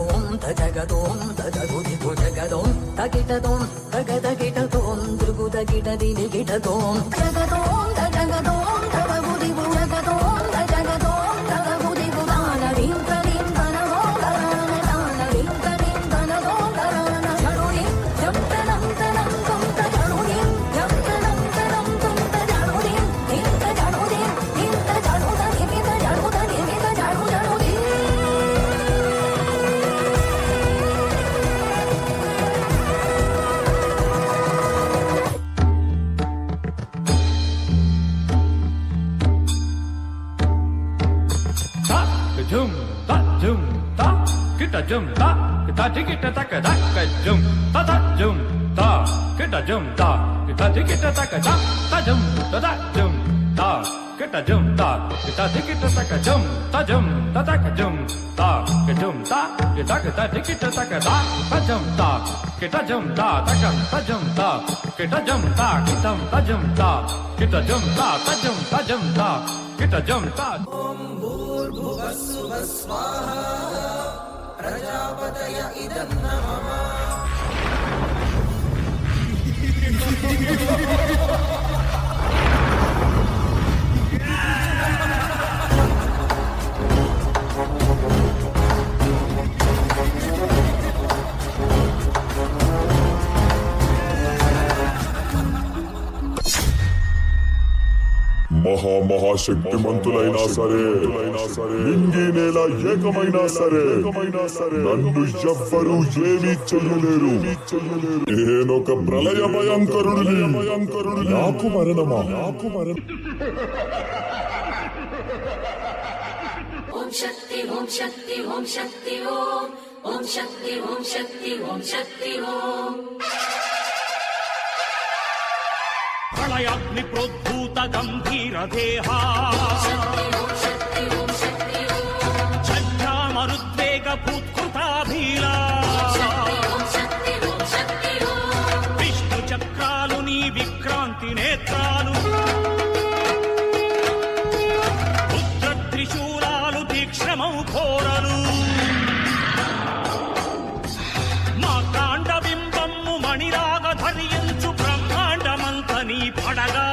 తగదోం తజగదోం తజగుదిగు జగదోం తగిటదోం తగదగిటదోం దృగుదగిటదినిగిటదోం జగదోం తజగదోం తగగుదిగు జగదోం తజగదోం తగగుదిగు దానరీం తరీం తనగోం తరాన దానరీం తరీం తనగోం తరాన జడురీం జంతనం తనం తుంత జడురీం జంతనం తనం తుంత జడురీం ఇంత జడురీం ఇంత జడుద నిమిత జడుద నిమిత జడు జడురీం Jum ta kita jum ta kita dikita ta ka jum ta jum ta kita jum ta kita dikita ta ka jum ta jum ta kita jum ta kita dikita ta ka jum ta ka jum ta ka jum ta kita dikita ta ka jum ta kita jum ta ta jum ta kita jum ta kita jum ta kita jum ta ta jum ta kita jum ta भूर्भुवस्सुवः स्वाहा प्रजापतय इदं नमः మహాశక్తిమంతులైనా సరే నింగి నేల ఏకమైనా సరే నన్ను ఎవ్వరూ ఏమీ చెయ్యలేరు. నేనొక ప్రళయ భయంకరుడిని. నాకు మరణమా? ఓం శక్తి ఓం శక్తి ఓం శక్తి ఓం ఓం శక్తి ఓం శక్తి ఓం శక్తి ఓం ప్రళయాగ్ని ప్రోద్భూత గంభీర దేహా ఛద్రామరుద్వేగ భూత్కృతాభీలా విష్ణు చక్రాలు నీ విక్రాంతి నేత్రాలు రుద్ర త్రిశూలాలు దీక్షమౌ ఘోరలు మా కాండ బింబమ్ము మణిరాగ ధరించు నీ పడగా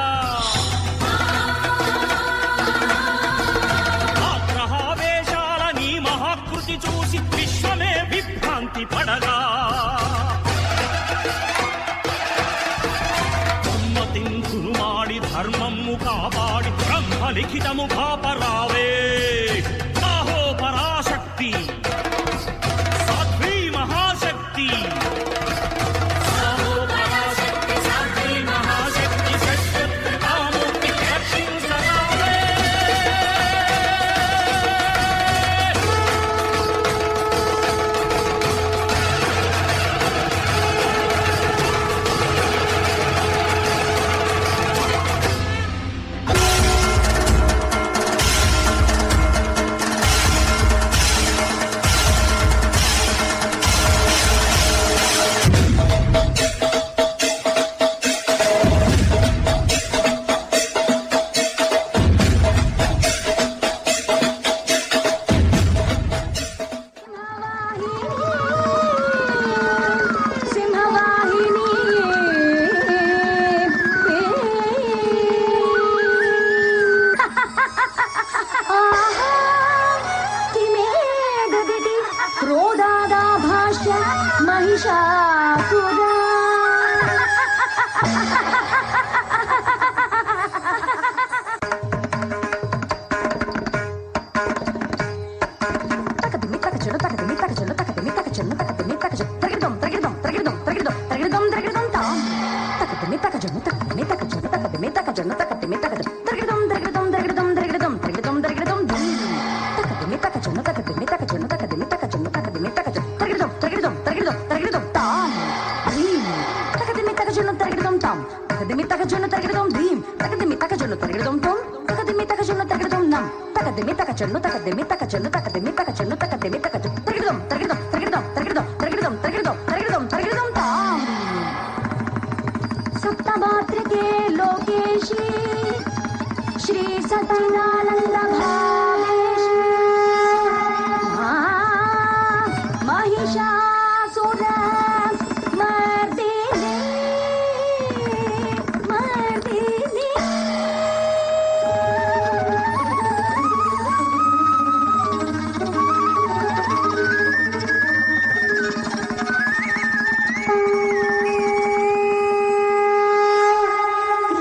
ఆగ్రహావేశాల నీ మహాకృతి చూసి విశ్వమే విభ్రాంతి పడగా ధర్మతింకును మాడి ధర్మము కాపాడి బ్రహ్మలిఖితము కాపరావే ఆహో పరాశక్తి సాధ్వీ మహాశక్తి श्री सत्यनानंद भावेश महिषासुर मर्दिनी मर्दिनी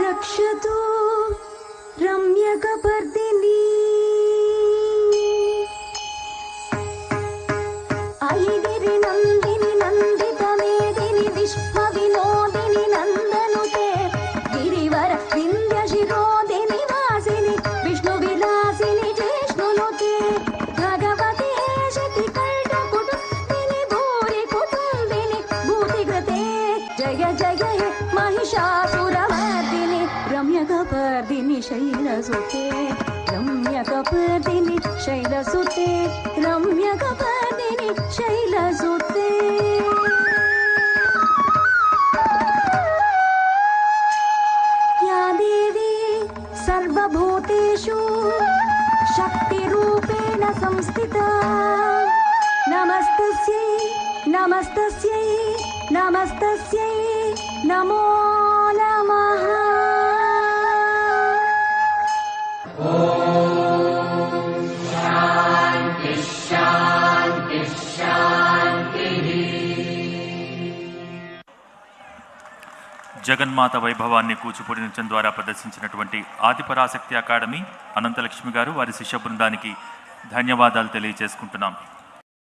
रक्षतु रम्यकपर्दिनी ऐगिरि नन्दिनि नन्दितमेदिनि विश्वविनोदिनि नन्दनुते गिरिवर विन्ध्यशिरोदिनि वासिनि विष्णुविलासिनि जिष्णुनुते भगवति हेशति कल्पकुटुम्बिनि भूरि कुटुम्बिनि भूतिकृते जय जय हे महिषासुरमर्दिनि रम्यकपर्दिनि शैलसुते रम्यकपर्दिनि शैलसुते रम्यकपर्दिनि शैलसुते या देवी सर्वभूतेषु शक्तिरूपेण संस्थिता नमस्तस्यै नमस्तस्यै नमस्तस्यै नमो नमः జగన్మాత వైభవాన్ని కూచిపూడి నృత్యం ద్వారా ప్రదర్శించినటువంటి ఆదిపరాశక్తి అకాడమీ అనంతలక్ష్మి గారు వారి శిష్య బృందానికి ధన్యవాదాలు తెలియజేసుకుంటున్నాం.